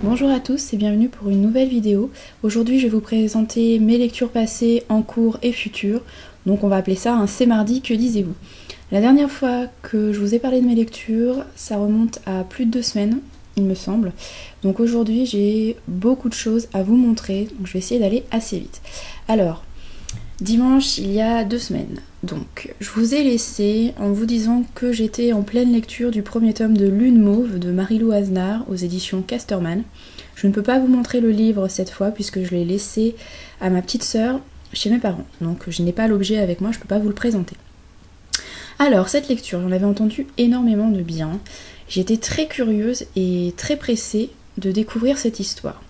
Bonjour à tous et bienvenue pour une nouvelle vidéo. Aujourd'hui je vais vous présenter mes lectures passées, en cours et futures. Donc on va appeler ça un C'est mardi, que lisez-vous? La dernière fois que je vous ai parlé de mes lectures, ça remonte à plus de 2 semaines, il me semble. Donc aujourd'hui j'ai beaucoup de choses à vous montrer, donc je vais essayer d'aller assez vite. Alors, dimanche il y a 2 semaines, donc je vous ai laissé en vous disant que j'étais en pleine lecture du premier tome de Lune Mauve de Marie-Lou Hasnard aux éditions Casterman. Je ne peux pas vous montrer le livre cette fois puisque je l'ai laissé à ma petite sœur chez mes parents, donc je n'ai pas l'objet avec moi, je ne peux pas vous le présenter. Alors cette lecture, j'en avais entendu énormément de bien, j'étais très curieuse et très pressée de découvrir cette histoire.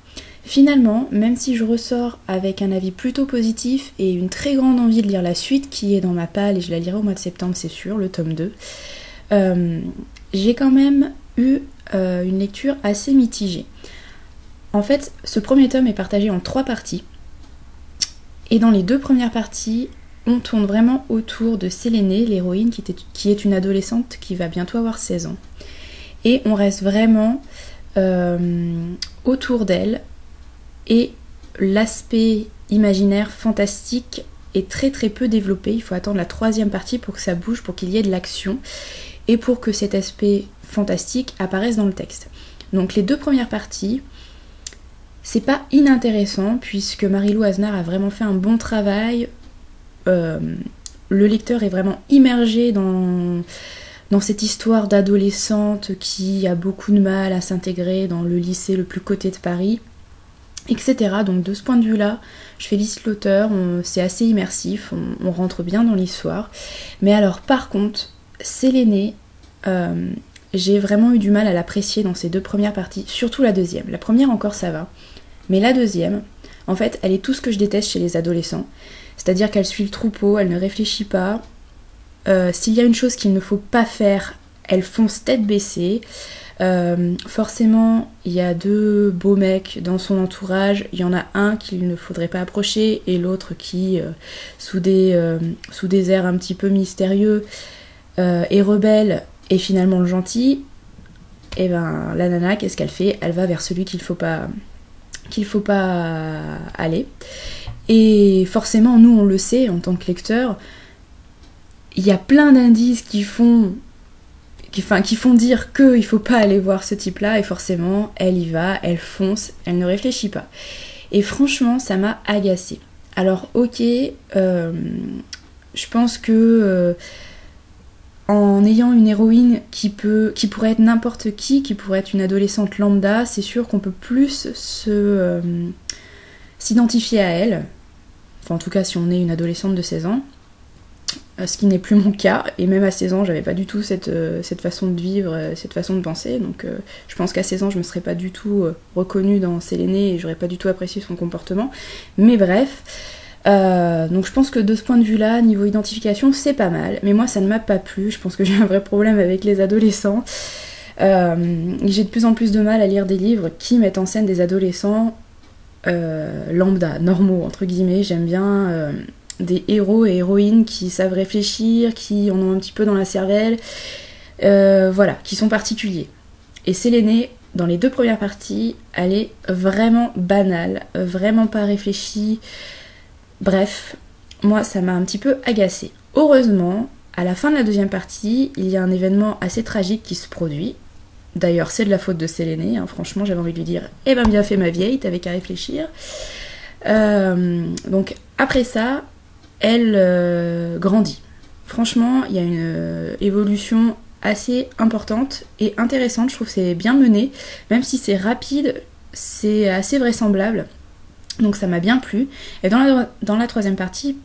Finalement, même si je ressors avec un avis plutôt positif et une très grande envie de lire la suite qui est dans ma palle et je la lirai au mois de septembre, c'est sûr, le tome 2, j'ai quand même eu une lecture assez mitigée. En fait, ce premier tome est partagé en 3 parties et dans les 2 premières parties, on tourne vraiment autour de Sélénée, l'héroïne qui est une adolescente qui va bientôt avoir 16 ans. Et on reste vraiment autour d'elle. Et l'aspect imaginaire fantastique est très très peu développé. Il faut attendre la 3e partie pour que ça bouge, pour qu'il y ait de l'action et pour que cet aspect fantastique apparaisse dans le texte. Donc les 2 premières parties, c'est pas inintéressant puisque Marie-Lou Hasnard a vraiment fait un bon travail. Le lecteur est vraiment immergé dans cette histoire d'adolescente qui a beaucoup de mal à s'intégrer dans le lycée le plus coté de Paris, etc. Donc de ce point de vue-là, je félicite l'auteur, c'est assez immersif, on rentre bien dans l'histoire. Mais alors par contre, Sélénée, j'ai vraiment eu du mal à l'apprécier dans ces 2 premières parties, surtout la deuxième. La première encore ça va, mais la deuxième, en fait, elle est tout ce que je déteste chez les adolescents. C'est-à-dire qu'elle suit le troupeau, elle ne réfléchit pas. S'il y a une chose qu'il ne faut pas faire, elle fonce tête baissée. Forcément, il y a 2 beaux mecs dans son entourage. Il y en a un qu'il ne faudrait pas approcher et l'autre qui, sous des airs un petit peu mystérieux, est rebelle et finalement le gentil. Et ben la nana, qu'est-ce qu'elle fait? Elle va vers celui qu'il faut pas aller. Et forcément, nous on le sait en tant que lecteur, il y a plein d'indices qui font dire qu'il faut pas aller voir ce type-là, et forcément, elle y va, elle fonce, elle ne réfléchit pas. Et franchement, ça m'a agacée. Alors, ok, je pense que en ayant une héroïne qui pourrait être n'importe qui pourrait être une adolescente lambda, c'est sûr qu'on peut plus s'identifier à elle. Enfin, en tout cas, si on est une adolescente de 16 ans. Ce qui n'est plus mon cas, et même à 16 ans j'avais pas du tout cette façon de vivre, cette façon de penser, donc je pense qu'à 16 ans je me serais pas du tout reconnue dans Sélénée et j'aurais pas du tout apprécié son comportement, mais bref, donc je pense que de ce point de vue là, niveau identification c'est pas mal, mais moi ça ne m'a pas plu, je pense que j'ai un vrai problème avec les adolescents, j'ai de plus en plus de mal à lire des livres qui mettent en scène des adolescents lambda, normaux entre guillemets, j'aime bien des héros et héroïnes qui savent réfléchir, qui en ont un petit peu dans la cervelle, voilà, qui sont particuliers. Et Sélénée, dans les 2 premières parties, elle est vraiment banale, vraiment pas réfléchie. Bref, moi ça m'a un petit peu agacée. Heureusement, à la fin de la 2e partie, il y a un événement assez tragique qui se produit. D'ailleurs, c'est de la faute de Sélénée, hein. Franchement, j'avais envie de lui dire « Eh ben bien fait ma vieille, t'avais qu'à réfléchir ». Donc après ça, elle grandit. Franchement, il y a une évolution assez importante et intéressante, je trouve que c'est bien mené, même si c'est rapide, c'est assez vraisemblable, donc ça m'a bien plu. Et dans la 3e partie,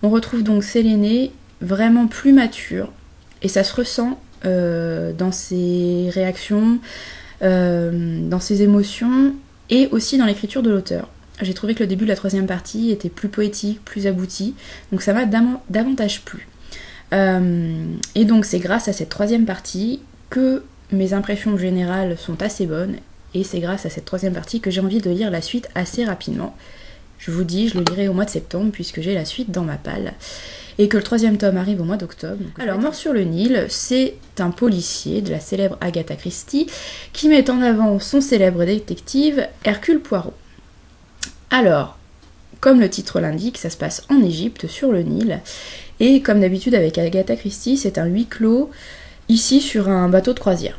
on retrouve donc Sélénée vraiment plus mature, et ça se ressent dans ses réactions, dans ses émotions, et aussi dans l'écriture de l'auteur. J'ai trouvé que le début de la 3e partie était plus poétique, plus abouti, donc ça m'a davantage plu. Et donc c'est grâce à cette 3e partie que mes impressions générales sont assez bonnes, et c'est grâce à cette 3e partie que j'ai envie de lire la suite assez rapidement. je vous dis, je le lirai au mois de septembre puisque j'ai la suite dans ma palle. Et que le 3e tome arrive au mois d'octobre. Alors, Mort sur le Nil, c'est un policier de la célèbre Agatha Christie qui met en avant son célèbre détective Hercule Poirot. Alors, comme le titre l'indique, ça se passe en Égypte, sur le Nil. Et comme d'habitude avec Agatha Christie, c'est un huis clos, ici sur un bateau de croisière.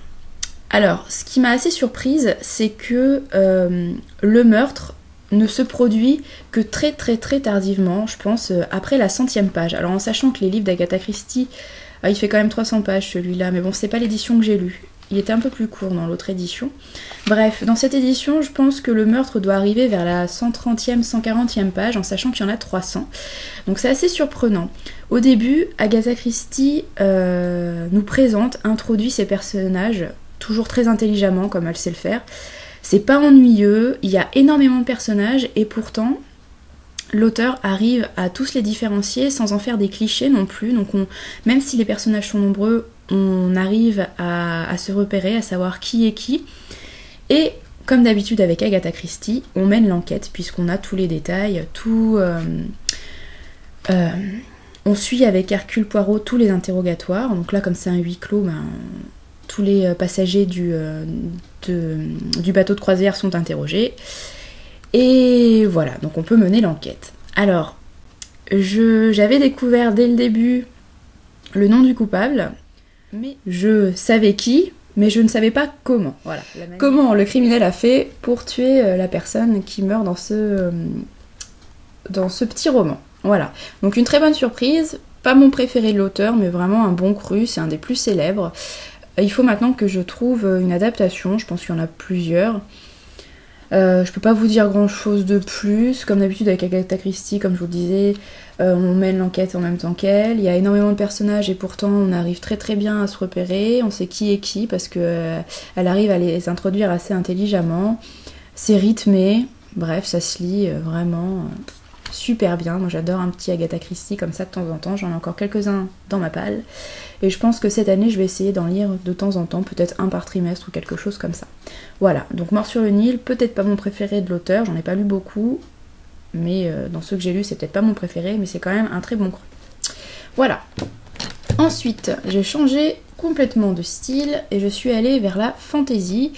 Alors, ce qui m'a assez surprise, c'est que le meurtre ne se produit que très tardivement, je pense, après la 100e page. Alors en sachant que les livres d'Agatha Christie, il fait quand même 300 pages celui-là, mais bon, c'est pas l'édition que j'ai lue. Il était un peu plus court dans l'autre édition. Bref, dans cette édition, je pense que le meurtre doit arriver vers la 130e, 140e page, en sachant qu'il y en a 300. Donc c'est assez surprenant. Au début, Agatha Christie nous présente, introduit ses personnages, toujours très intelligemment, comme elle sait le faire. C'est pas ennuyeux, il y a énormément de personnages et pourtant l'auteur arrive à tous les différencier sans en faire des clichés non plus. Donc même si les personnages sont nombreux, on arrive à se repérer, à savoir qui est qui. Et comme d'habitude avec Agatha Christie, on mène l'enquête puisqu'on a tous les détails, on suit avec Hercule Poirot tous les interrogatoires. Donc là, comme c'est un huis clos, tous les passagers du bateau de croisière sont interrogés. Et voilà, donc on peut mener l'enquête. Alors, j'avais découvert dès le début le nom du coupable, mais je savais qui, mais je ne savais pas comment. Voilà, comment le criminel a fait pour tuer la personne qui meurt dans ce petit roman. Voilà, donc une très bonne surprise, pas mon préféré de l'auteur, mais vraiment un bon cru, c'est un des plus célèbres. Il faut maintenant que je trouve une adaptation, je pense qu'il y en a plusieurs. Je peux pas vous dire grand chose de plus, comme d'habitude avec Agatha Christie, comme je vous le disais, on mène l'enquête en même temps qu'elle, il y a énormément de personnages et pourtant on arrive très bien à se repérer, on sait qui est qui parce que elle arrive à les introduire assez intelligemment, c'est rythmé, bref ça se lit vraiment super bien. Moi j'adore un petit Agatha Christie comme ça de temps en temps, j'en ai encore quelques-uns dans ma palle. Et je pense que cette année, je vais essayer d'en lire de temps en temps, peut-être un par trimestre ou quelque chose comme ça. Voilà, donc Mort sur le Nil, peut-être pas mon préféré de l'auteur, j'en ai pas lu beaucoup, mais dans ceux que j'ai lus, c'est peut-être pas mon préféré, mais c'est quand même un très bon cru. Voilà. Ensuite, j'ai changé complètement de style et je suis allée vers la fantasy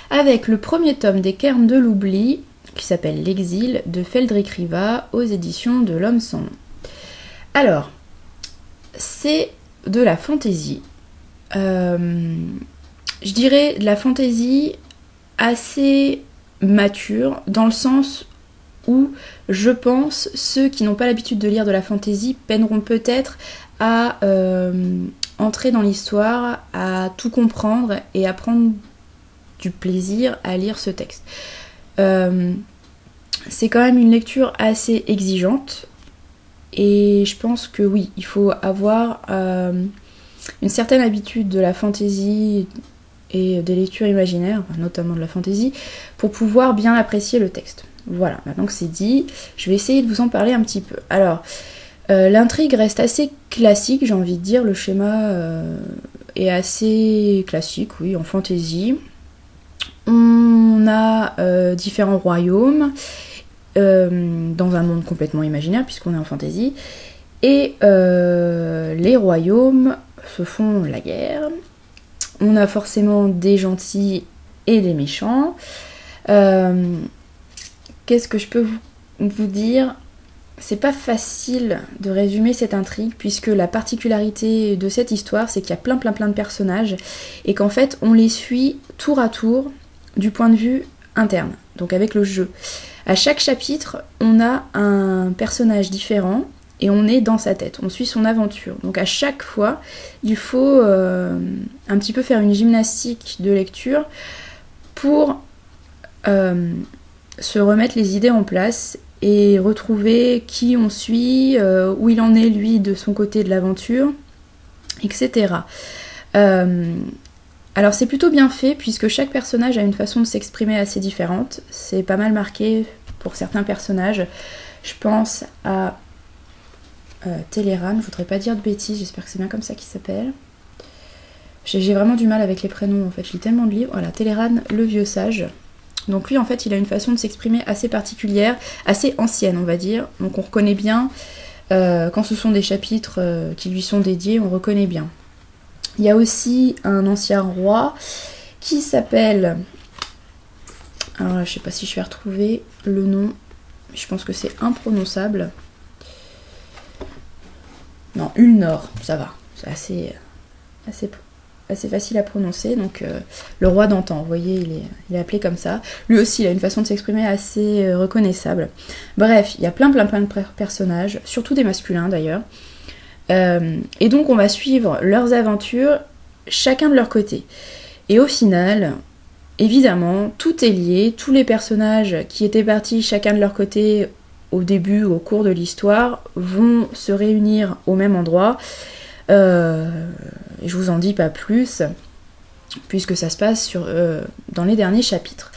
avec le premier tome des Cairns de l'oubli, qui s'appelle L'Exil, de Feldrik Riva, aux éditions de L'Homme sans nom. Alors, c'est de la fantaisie. Je dirais de la fantaisie assez mature, dans le sens où je pense ceux qui n'ont pas l'habitude de lire de la fantaisie peineront peut-être à entrer dans l'histoire, à tout comprendre et à prendre du plaisir à lire ce texte. C'est quand même une lecture assez exigeante. Et je pense que oui, il faut avoir une certaine habitude de la fantaisie et des lectures imaginaires, notamment de la fantaisie, pour pouvoir bien apprécier le texte. Voilà, maintenant que c'est dit, je vais essayer de vous en parler un petit peu. Alors, l'intrigue reste assez classique, j'ai envie de dire, le schéma est assez classique, oui, en fantaisie. On a différents royaumes, dans un monde complètement imaginaire puisqu'on est en fantasy, et les royaumes se font la guerre. On a forcément des gentils et des méchants. Qu'est-ce que je peux vous dire? C'est pas facile de résumer cette intrigue puisque la particularité de cette histoire c'est qu'il y a plein de personnages et qu'en fait on les suit tour à tour du point de vue interne, donc avec le jeu. À chaque chapitre, on a un personnage différent et on est dans sa tête, on suit son aventure. Donc à chaque fois, il faut un petit peu faire une gymnastique de lecture pour se remettre les idées en place et retrouver qui on suit, où il en est lui de son côté de l'aventure, etc. Alors c'est plutôt bien fait puisque chaque personnage a une façon de s'exprimer assez différente. C'est pas mal marqué pour certains personnages. Je pense à Téléran, je voudrais pas dire de bêtises, j'espère que c'est bien comme ça qu'il s'appelle. J'ai vraiment du mal avec les prénoms en fait, je lis tellement de livres. Voilà, Téléran, le vieux sage. Donc lui en fait il a une façon de s'exprimer assez particulière, assez ancienne on va dire, donc on reconnaît bien, quand ce sont des chapitres qui lui sont dédiés, on reconnaît bien. Il y a aussi un ancien roi qui s'appelle, alors là, je sais pas si je vais retrouver le nom, je pense que c'est imprononçable. Non, Ulnor, ça va, c'est assez facile à prononcer. Donc le roi d'antan, vous voyez, il est appelé comme ça. Lui aussi, il a une façon de s'exprimer assez reconnaissable. Bref, il y a plein de personnages, surtout des masculins d'ailleurs. Et donc on va suivre leurs aventures, chacun de leur côté. Et au final, évidemment, tout est lié, tous les personnages qui étaient partis chacun de leur côté au début, au cours de l'histoire, vont se réunir au même endroit. Je vous en dis pas plus, puisque ça se passe dans les derniers chapitres.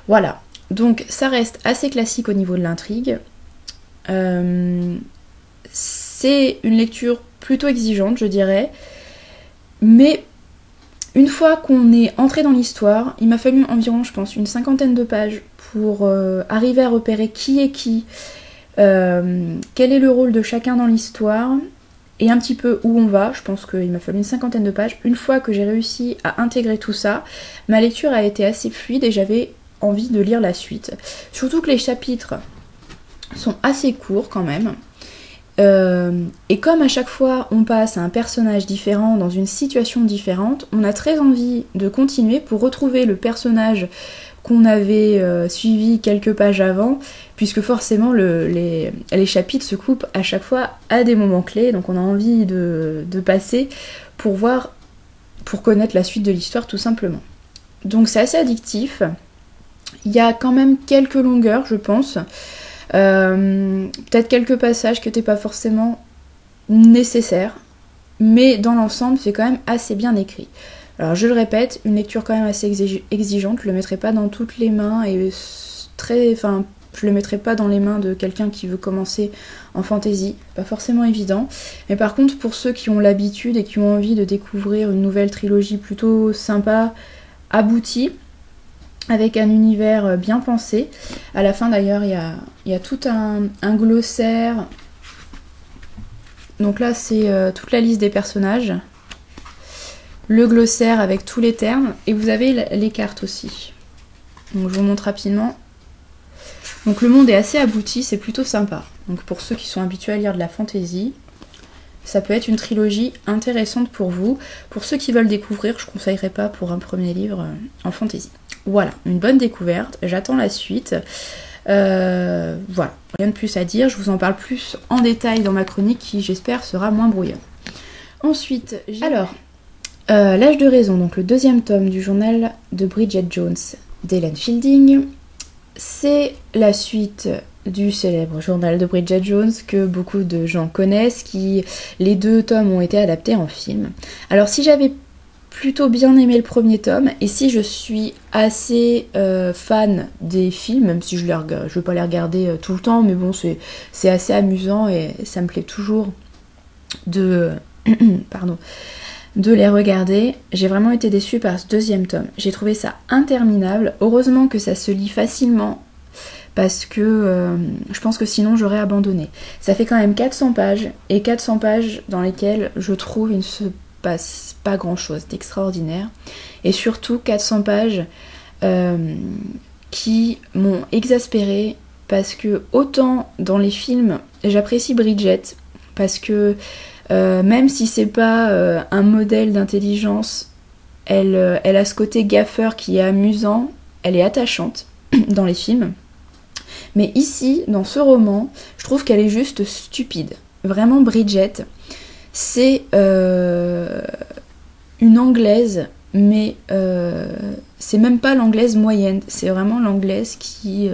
Voilà, donc ça reste assez classique au niveau de l'intrigue. C'est une lecture plutôt exigeante, je dirais, mais une fois qu'on est entré dans l'histoire, il m'a fallu environ, je pense, une 50aine de pages pour arriver à repérer qui est qui, quel est le rôle de chacun dans l'histoire, et un petit peu où on va. Je pense qu'il m'a fallu une 50aine de pages. Une fois que j'ai réussi à intégrer tout ça, ma lecture a été assez fluide et j'avais envie de lire la suite. Surtout que les chapitres sont assez courts quand même. Et comme à chaque fois on passe à un personnage différent dans une situation différente, on a très envie de continuer pour retrouver le personnage qu'on avait suivi quelques pages avant, puisque forcément les chapitres se coupent à chaque fois à des moments clés, donc on a envie de passer pour connaître la suite de l'histoire tout simplement. Donc c'est assez addictif, il y a quand même quelques longueurs je pense, peut-être quelques passages qui n'étaient pas forcément nécessaires, mais dans l'ensemble c'est quand même assez bien écrit. Alors je le répète, une lecture quand même assez exigeante, je le mettrai pas dans toutes les mains et je le mettrai pas dans les mains de quelqu'un qui veut commencer en fantasy, pas forcément évident. Mais par contre pour ceux qui ont l'habitude et qui ont envie de découvrir une nouvelle trilogie plutôt sympa, aboutie, avec un univers bien pensé. À la fin d'ailleurs il y a tout un glossaire. Donc là c'est toute la liste des personnages. Le glossaire avec tous les termes. Et vous avez les cartes aussi. Donc je vous montre rapidement. Donc le monde est assez abouti, c'est plutôt sympa. Donc pour ceux qui sont habitués à lire de la fantasy, ça peut être une trilogie intéressante pour vous. Pour ceux qui veulent découvrir, je ne conseillerais pas pour un premier livre en fantasy. Voilà, une bonne découverte, j'attends la suite. Voilà, rien de plus à dire, je vous en parle plus en détail dans ma chronique qui j'espère sera moins brouillonne. Ensuite, L'âge de raison, donc le deuxième tome du journal de Bridget Jones d'Helen Fielding, c'est la suite du célèbre journal de Bridget Jones que beaucoup de gens connaissent, les deux tomes ont été adaptés en film. Alors si j'avais plutôt bien aimé le premier tome, et si je suis assez fan des films, même si je ne veux pas les regarder tout le temps, mais bon c'est assez amusant et ça me plaît toujours de les regarder, j'ai vraiment été déçue par ce deuxième tome. J'ai trouvé ça interminable. Heureusement que ça se lit facilement, parce que je pense que sinon j'aurais abandonné. Ça fait quand même 400 pages, et 400 pages dans lesquelles je trouve il ne se passe pas grand chose d'extraordinaire. Et surtout 400 pages qui m'ont exaspérée, parce que autant dans les films j'apprécie Bridget, parce que même si c'est pas un modèle d'intelligence, elle a ce côté gaffeur qui est amusant, elle est attachante dans les films. Mais ici, dans ce roman, je trouve qu'elle est juste stupide. Vraiment, Bridget, c'est une anglaise, mais c'est même pas l'anglaise moyenne, c'est vraiment l'anglaise qui...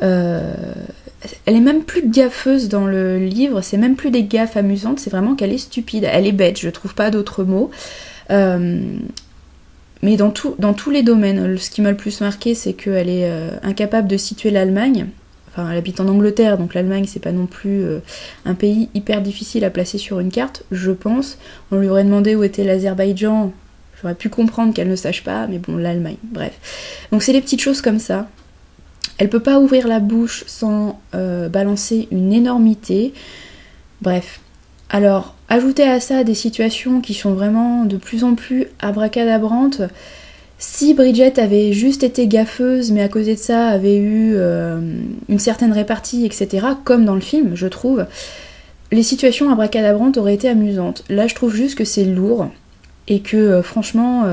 elle est même plus gaffeuse dans le livre, c'est même plus des gaffes amusantes, c'est vraiment qu'elle est stupide, elle est bête, je trouve pas d'autres mots. Mais dans tous les domaines, ce qui m'a le plus marqué, c'est qu'elle est incapable de situer l'Allemagne. Enfin, elle habite en Angleterre, donc l'Allemagne, c'est pas non plus un pays hyper difficile à placer sur une carte, je pense. On lui aurait demandé où était l'Azerbaïdjan, j'aurais pu comprendre qu'elle ne sache pas, mais bon, l'Allemagne, bref. Donc c'est des petites choses comme ça. Elle peut pas ouvrir la bouche sans balancer une énormité. Bref. Alors, ajouter à ça des situations qui sont vraiment de plus en plus abracadabrantes. Si Bridget avait juste été gaffeuse, mais à cause de ça avait eu une certaine répartie, etc., comme dans le film, je trouve, les situations abracadabrantes auraient été amusantes. Là, je trouve juste que c'est lourd, et que franchement,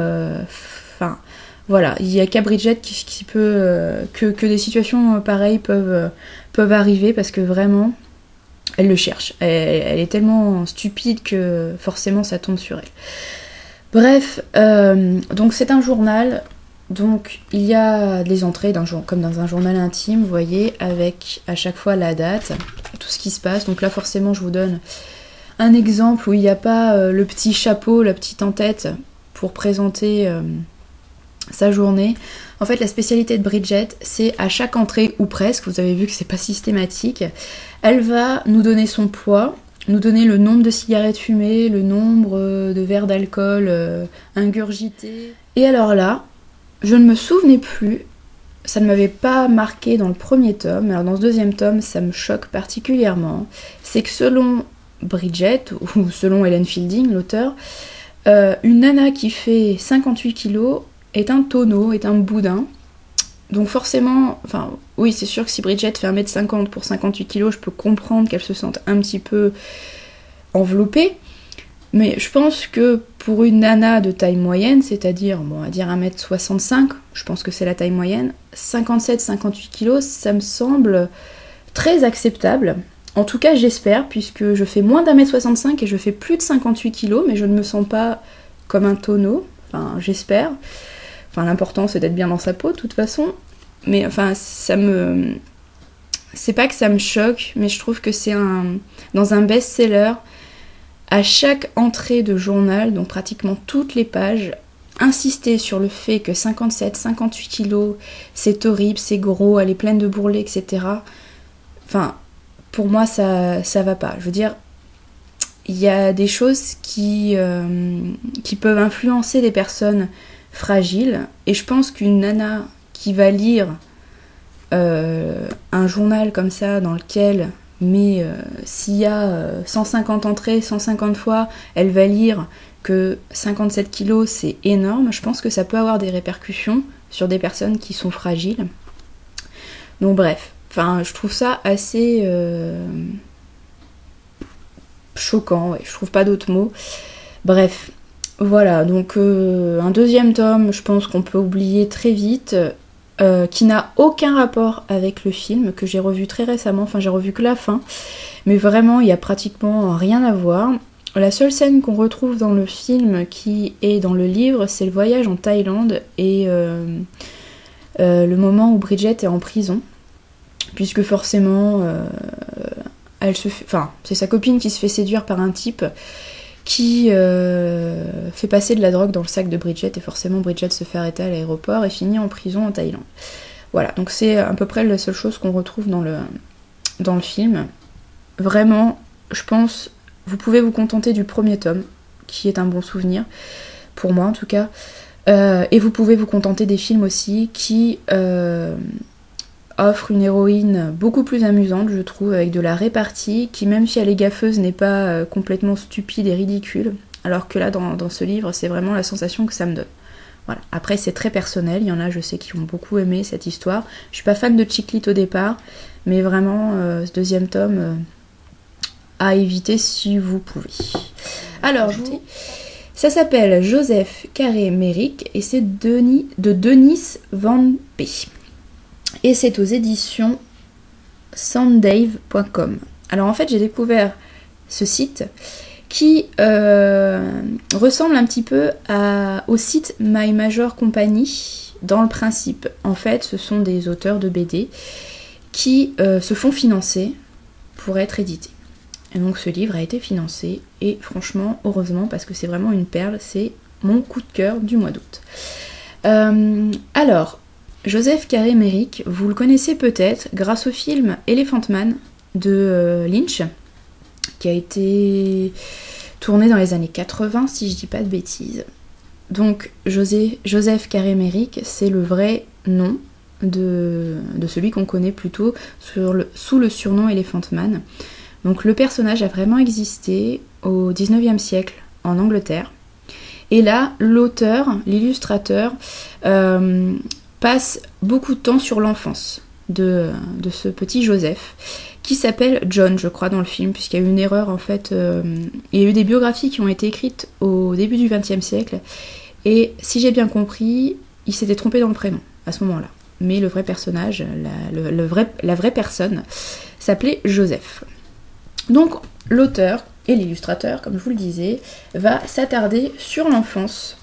voilà, il n'y a qu'à Bridget qui peut... que des situations pareilles peuvent arriver, parce que vraiment, elle le cherche. Elle est tellement stupide que forcément ça tombe sur elle. Bref, donc c'est un journal, donc il y a des entrées comme dans un journal intime, vous voyez, avec à chaque fois la date, tout ce qui se passe. Donc là forcément je vous donne un exemple où il n'y a pas le petit chapeau, la petite en-tête pour présenter sa journée. En fait, la spécialité de Bridget, c'est à chaque entrée, ou presque, vous avez vu que c'est pas systématique, elle va nous donner son poids, nous donner le nombre de cigarettes fumées, le nombre de verres d'alcool ingurgités. Et alors là, je ne me souvenais plus, ça ne m'avait pas marqué dans le premier tome, alors dans ce deuxième tome, ça me choque particulièrement, c'est que selon Bridget, ou selon Helen Fielding, l'auteur, une nana qui fait 58 kilos est un tonneau, est un boudin. Donc forcément, enfin oui, c'est sûr que si Bridget fait 1m50 pour 58 kg, je peux comprendre qu'elle se sente un petit peu enveloppée. Mais je pense que pour une nana de taille moyenne, c'est-à-dire, bon, on va dire 1m65, je pense que c'est la taille moyenne, 57-58 kg, ça me semble très acceptable. En tout cas, j'espère, puisque je fais moins d'1m65 et je fais plus de 58 kg, mais je ne me sens pas comme un tonneau. Enfin, j'espère. Enfin, l'important, c'est d'être bien dans sa peau, de toute façon. Mais enfin, c'est pas que ça me choque, mais je trouve que c'est dans un best-seller, à chaque entrée de journal, donc pratiquement toutes les pages, insister sur le fait que 57-58 kilos, c'est horrible, c'est gros, elle est pleine de bourrelets, etc. Enfin, pour moi, ça va pas. Je veux dire, il y a des choses qui peuvent influencer des personnes fragiles, et je pense qu'une nana qui va lire un journal comme ça, dans lequel, s'il y a 150 entrées, 150 fois, elle va lire que 57 kilos c'est énorme, je pense que ça peut avoir des répercussions sur des personnes qui sont fragiles. Donc bref, enfin, je trouve ça assez choquant, ouais, je trouve pas d'autres mots. Bref, voilà, donc un deuxième tome, je pense qu'on peut oublier très vite, qui n'a aucun rapport avec le film, que j'ai revu très récemment, enfin j'ai revu que la fin, mais vraiment il n'y a pratiquement rien à voir. La seule scène qu'on retrouve dans le film qui est dans le livre, c'est le voyage en Thaïlande et le moment où Bridget est en prison, puisque forcément c'est sa copine qui se fait séduire par un type qui fait passer de la drogue dans le sac de Bridget, et forcément Bridget se fait arrêter à l'aéroport et finit en prison en Thaïlande. Voilà, donc c'est à peu près la seule chose qu'on retrouve dans le film. Vraiment, je pense, vous pouvez vous contenter du premier tome, qui est un bon souvenir, pour moi en tout cas, et vous pouvez vous contenter des films aussi, qui offrent une héroïne beaucoup plus amusante, je trouve, avec de la répartie, qui même si elle est gaffeuse n'est pas complètement stupide et ridicule, alors que là dans ce livre c'est vraiment la sensation que ça me donne. Voilà. Après c'est très personnel, il y en a je sais qui ont beaucoup aimé cette histoire, je suis pas fan de Chick Lit au départ, mais vraiment ce deuxième tome à éviter si vous pouvez. Alors ça s'appelle Joseph Carré-Méric et c'est de Denis Van P. Et c'est aux éditions sanddave.com. Alors en fait j'ai découvert ce site qui ressemble un petit peu au site My Major Company dans le principe. En fait ce sont des auteurs de BD qui se font financer pour être édités. Et donc ce livre a été financé et franchement heureusement parce que c'est vraiment une perle, c'est mon coup de cœur du mois d'août. Alors Joseph Carré-Méric, vous le connaissez peut-être grâce au film Elephant Man de Lynch, qui a été tourné dans les années 80, si je dis pas de bêtises. Donc Joseph Carré-Méric, c'est le vrai nom de celui qu'on connaît plutôt sous le surnom Elephant Man. Donc le personnage a vraiment existé au 19e siècle en Angleterre. Et là, l'auteur, l'illustrateur, passe beaucoup de temps sur l'enfance de ce petit Joseph, qui s'appelle John, je crois, dans le film, puisqu'il y a eu une erreur, en fait. Il y a eu des biographies qui ont été écrites au début du XXe siècle, et si j'ai bien compris, il s'était trompé dans le prénom, à ce moment-là. Mais le vrai personnage, la vraie personne, s'appelait Joseph. Donc, l'auteur et l'illustrateur, comme je vous le disais, va s'attarder sur l'enfance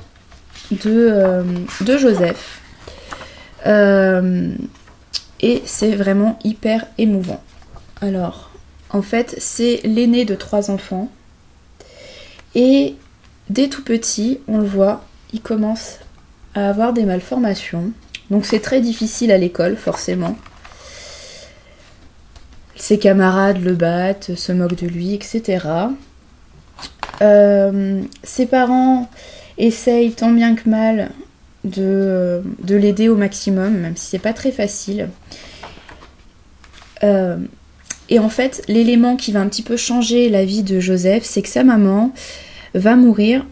de Joseph. Et c'est vraiment hyper émouvant. Alors, en fait, c'est l'aîné de 3 enfants. Et dès tout petit, on le voit, il commence à avoir des malformations. Donc c'est très difficile à l'école, forcément. Ses camarades le battent, se moquent de lui, etc. Ses parents essayent tant bien que mal de l'aider au maximum, même si c'est pas très facile. Et en fait, l'élément qui va un petit peu changer la vie de Joseph, c'est que sa maman va mourir.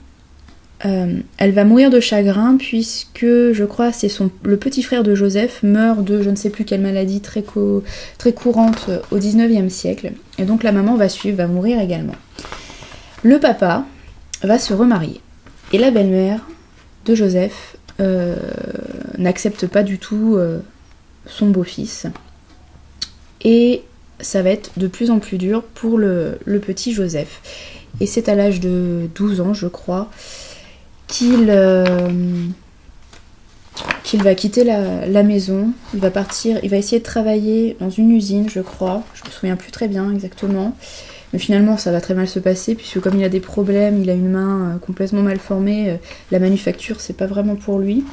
Elle va mourir de chagrin puisque, je crois, c'est le petit frère de Joseph meurt de je ne sais plus quelle maladie très courante au 19e siècle. Et donc la maman va mourir également. Le papa va se remarier. Et la belle-mère de Joseph n'accepte pas du tout son beau-fils. Et ça va être de plus en plus dur pour le petit Joseph. Et c'est à l'âge de 12 ans, je crois, qu'il va quitter la maison. Il va partir, il va essayer de travailler dans une usine, je crois. Je me souviens plus très bien exactement. Mais finalement, ça va très mal se passer, puisque comme il a des problèmes, il a une main complètement mal formée, la manufacture, c'est pas vraiment pour lui.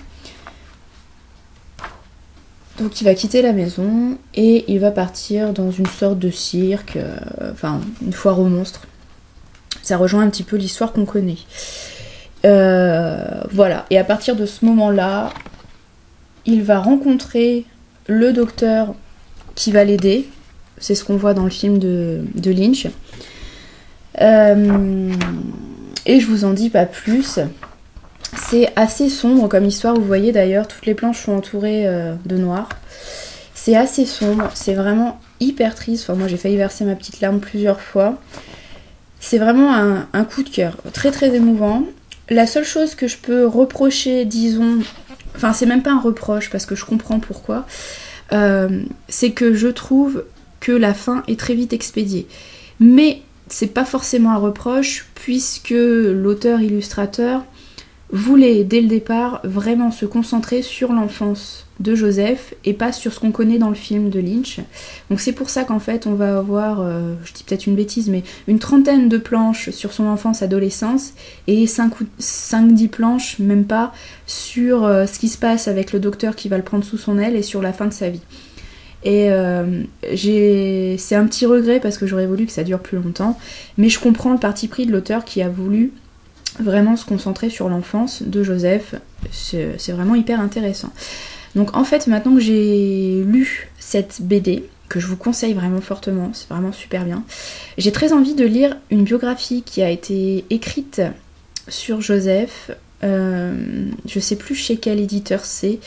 Donc il va quitter la maison et il va partir dans une sorte de cirque, enfin une foire aux monstres. Ça rejoint un petit peu l'histoire qu'on connaît. Voilà, et à partir de ce moment-là, il va rencontrer le docteur qui va l'aider. C'est ce qu'on voit dans le film de Lynch. Et je vous en dis pas plus. C'est assez sombre comme histoire, vous voyez d'ailleurs, toutes les planches sont entourées de noir. C'est assez sombre, c'est vraiment hyper triste. Enfin, moi j'ai failli verser ma petite larme plusieurs fois. C'est vraiment un coup de cœur, très très émouvant. La seule chose que je peux reprocher, disons, enfin c'est même pas un reproche parce que je comprends pourquoi, c'est que je trouve que la fin est très vite expédiée. Mais c'est pas forcément un reproche puisque l'auteur-illustrateur voulait dès le départ vraiment se concentrer sur l'enfance de Joseph et pas sur ce qu'on connaît dans le film de Lynch. Donc c'est pour ça qu'en fait on va avoir, je dis peut-être une bêtise, mais une trentaine de planches sur son enfance-adolescence et 5-10 planches, même pas, sur ce qui se passe avec le docteur qui va le prendre sous son aile et sur la fin de sa vie. Et c'est un petit regret parce que j'aurais voulu que ça dure plus longtemps, mais je comprends le parti pris de l'auteur qui a voulu vraiment se concentrer sur l'enfance de Joseph. C'est vraiment hyper intéressant. Donc en fait, maintenant que j'ai lu cette BD, que je vous conseille vraiment fortement, c'est vraiment super bien, j'ai très envie de lire une biographie qui a été écrite sur Joseph. Je sais plus chez quel éditeur c'est.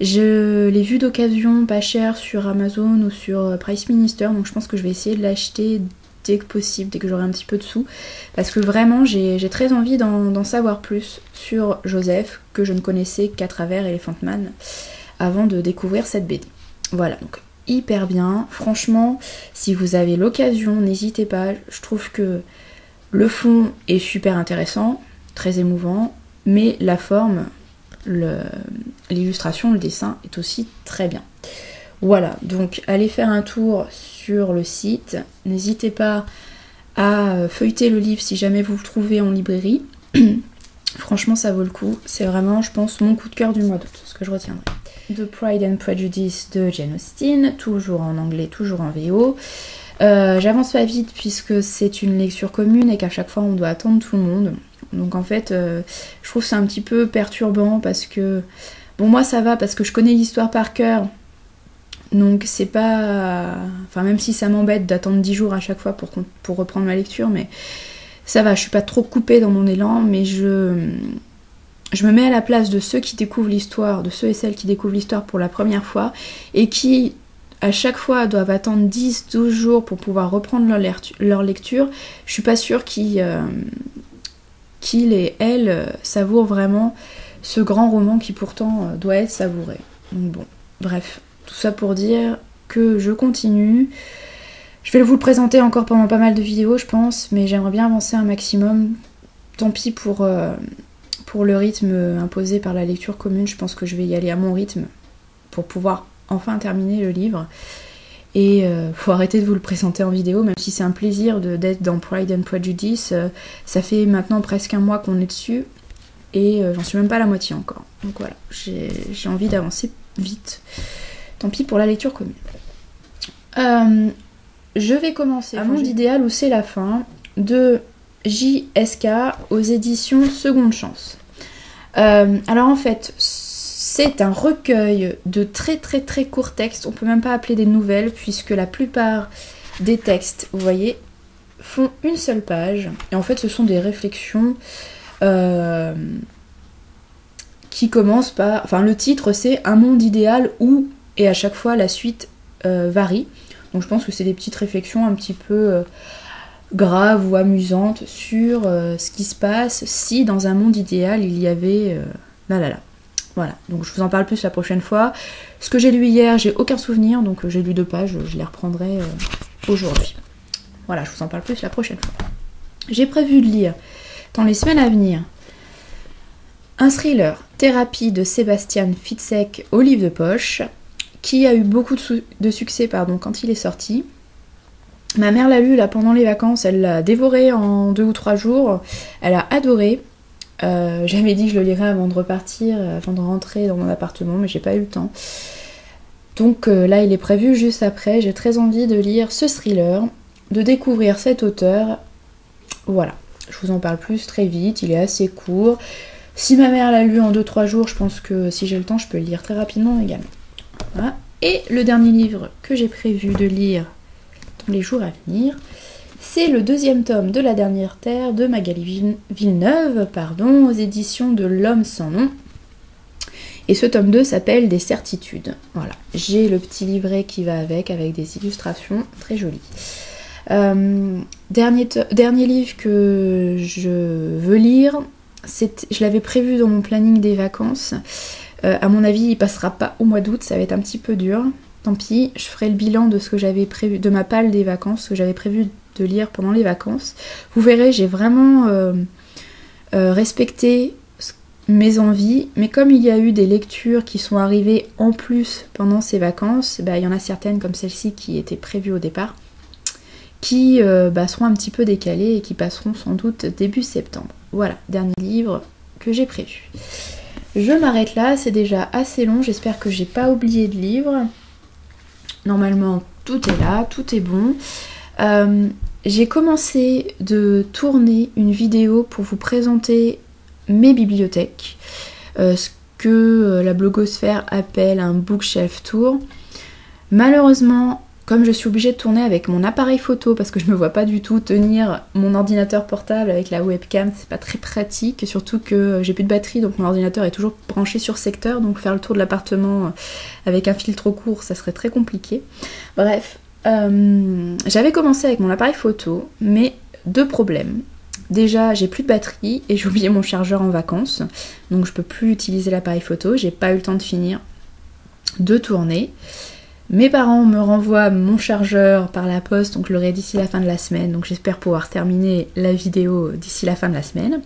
Je l'ai vu d'occasion pas cher sur Amazon ou sur Price Minister, donc je pense que je vais essayer de l'acheter dès que possible, dès que j'aurai un petit peu de sous, parce que vraiment j'ai très envie d'en savoir plus sur Joseph, que je ne connaissais qu'à travers Elephant Man, avant de découvrir cette BD. Voilà, donc hyper bien, franchement, si vous avez l'occasion, n'hésitez pas, je trouve que le fond est super intéressant, très émouvant, mais la forme, l'illustration, le dessin est aussi très bien. Voilà, donc allez faire un tour sur le site. N'hésitez pas à feuilleter le livre si jamais vous le trouvez en librairie. Franchement, ça vaut le coup. C'est vraiment, je pense, mon coup de cœur du mois d'août, ce que je retiendrai. The Pride and Prejudice de Jane Austen, toujours en anglais, toujours en VO. J'avance pas vite puisque c'est une lecture commune et qu'à chaque fois on doit attendre tout le monde. Donc en fait, je trouve c'est un petit peu perturbant parce que... Bon, moi ça va parce que je connais l'histoire par cœur. Donc c'est pas... Enfin, même si ça m'embête d'attendre 10 jours à chaque fois pour reprendre ma lecture, mais ça va, je suis pas trop coupée dans mon élan, mais je me mets à la place de ceux qui découvrent l'histoire, de ceux et celles qui découvrent l'histoire pour la première fois, et qui, à chaque fois, doivent attendre 10-12 jours pour pouvoir reprendre leur lecture. Je suis pas sûre qu'ils et elles savourent vraiment ce grand roman qui pourtant doit être savouré. Donc bon, bref, tout ça pour dire que je continue. Je vais vous le présenter encore pendant pas mal de vidéos, je pense, mais j'aimerais bien avancer un maximum. Tant pis pour le rythme imposé par la lecture commune, je pense que je vais y aller à mon rythme pour pouvoir enfin terminer le livre. Et faut arrêter de vous le présenter en vidéo, même si c'est un plaisir d'être dans Pride and Prejudice. Ça fait maintenant presque un mois qu'on est dessus, et j'en suis même pas à la moitié encore. Donc voilà, j'ai envie d'avancer vite. Tant pis pour la lecture commune. Je vais commencer. Un monde idéal où c'est la fin, de J.S.K. aux éditions Seconde Chance. Alors en fait, c'est un recueil de très courts textes, on peut même pas appeler des nouvelles, puisque la plupart des textes, vous voyez, font une seule page. Et en fait, ce sont des réflexions qui commencent par... Enfin, le titre, c'est Un monde idéal où... Et à chaque fois, la suite varie. Donc je pense que c'est des petites réflexions un petit peu graves ou amusantes sur ce qui se passe si dans un monde idéal il y avait... Voilà, donc je vous en parle plus la prochaine fois. Ce que j'ai lu hier, j'ai aucun souvenir, donc j'ai lu 2 pages, je les reprendrai aujourd'hui. Voilà, je vous en parle plus la prochaine fois. J'ai prévu de lire, dans les semaines à venir, un thriller, Thérapie de Sebastian Fitzek au livre de poche, qui a eu beaucoup de succès quand il est sorti. Ma mère l'a lu là pendant les vacances, elle l'a dévoré en 2 ou 3 jours, elle a adoré. J'avais dit que je le lirais avant de repartir, avant de rentrer dans mon appartement, mais j'ai pas eu le temps. Donc là il est prévu juste après, j'ai très envie de lire ce thriller, de découvrir cet auteur. Voilà, je vous en parle plus très vite, il est assez court. Si ma mère l'a lu en 2-3 jours, je pense que si j'ai le temps, je peux le lire très rapidement également. Voilà. Et le dernier livre que j'ai prévu de lire dans les jours à venir, c'est le 2e tome de La Dernière Terre de Magali Villeneuve, aux éditions de L'Homme sans nom. Et ce tome 2 s'appelle Des certitudes. Voilà, j'ai le petit livret qui va avec des illustrations très jolies. Dernier livre que je veux lire, je l'avais prévu dans mon planning des vacances. À mon avis, il passera pas au mois d'août, ça va être un petit peu dur. Tant pis, je ferai le bilan de ce que j'avais prévu, de ma palle des vacances, ce que j'avais prévu de lire pendant les vacances. Vous verrez, j'ai vraiment respecté mes envies, mais comme il y a eu des lectures qui sont arrivées en plus pendant ces vacances, il y en a certaines comme celle-ci qui étaient prévues au départ, qui seront un petit peu décalées et qui passeront sans doute début septembre. Voilà, dernier livre que j'ai prévu. Je m'arrête là, c'est déjà assez long, j'espère que j'ai pas oublié de livre. Normalement tout est là, tout est bon. J'ai commencé de tourner une vidéo pour vous présenter mes bibliothèques, ce que la blogosphère appelle un bookshelf tour. Malheureusement, comme je suis obligée de tourner avec mon appareil photo parce que je me vois pas du tout tenir mon ordinateur portable avec la webcam, c'est pas très pratique, surtout que j'ai plus de batterie donc mon ordinateur est toujours branché sur secteur, donc faire le tour de l'appartement avec un fil trop court ça serait très compliqué. Bref, j'avais commencé avec mon appareil photo, mais 2 problèmes. Déjà, j'ai plus de batterie et j'ai oublié mon chargeur en vacances, donc je peux plus utiliser l'appareil photo, j'ai pas eu le temps de finir de tourner. Mes parents me renvoient mon chargeur par la poste, donc je l'aurai d'ici la fin de la semaine, donc j'espère pouvoir terminer la vidéo d'ici la fin de la semaine.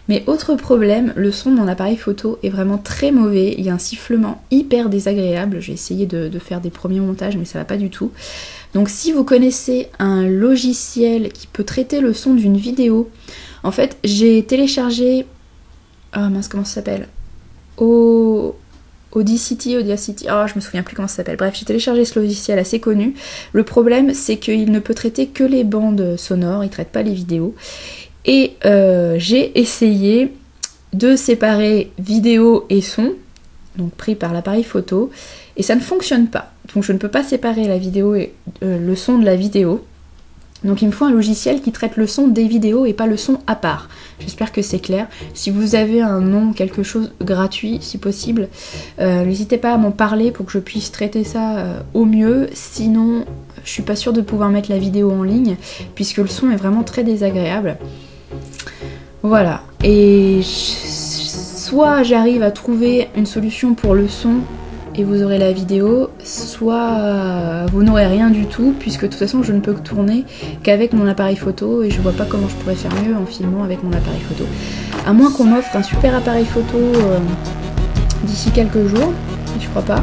Mais autre problème, le son de mon appareil photo est vraiment très mauvais, il y a un sifflement hyper désagréable, j'ai essayé de faire des premiers montages mais ça va pas du tout. Donc si vous connaissez un logiciel qui peut traiter le son d'une vidéo, en fait j'ai téléchargé... Ah mince, comment ça s'appelle ? Audacity, je me souviens plus comment ça s'appelle. Bref, j'ai téléchargé ce logiciel assez connu. Le problème, c'est qu'il ne peut traiter que les bandes sonores, il ne traite pas les vidéos. Et j'ai essayé de séparer vidéo et son, donc pris par l'appareil photo, et ça ne fonctionne pas. Donc je ne peux pas séparer la vidéo et le son de la vidéo. Donc il me faut un logiciel qui traite le son des vidéos et pas le son à part. J'espère que c'est clair. Si vous avez un nom, quelque chose gratuit, si possible, n'hésitez pas à m'en parler pour que je puisse traiter ça au mieux. Sinon, je suis pas sûre de pouvoir mettre la vidéo en ligne, puisque le son est vraiment très désagréable. Voilà. Et soit j'arrive à trouver une solution pour le son, et vous aurez la vidéo, soit vous n'aurez rien du tout, puisque de toute façon je ne peux tourner qu'avec mon appareil photo et je vois pas comment je pourrais faire mieux en filmant avec mon appareil photo. À moins qu'on m'offre un super appareil photo d'ici quelques jours, je crois pas.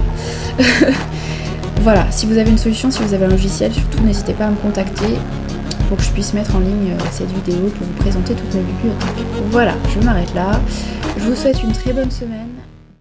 Voilà, si vous avez une solution, si vous avez un logiciel, surtout n'hésitez pas à me contacter pour que je puisse mettre en ligne cette vidéo pour vous présenter toutes mes bibliothèques. Voilà, je m'arrête là. Je vous souhaite une très bonne semaine.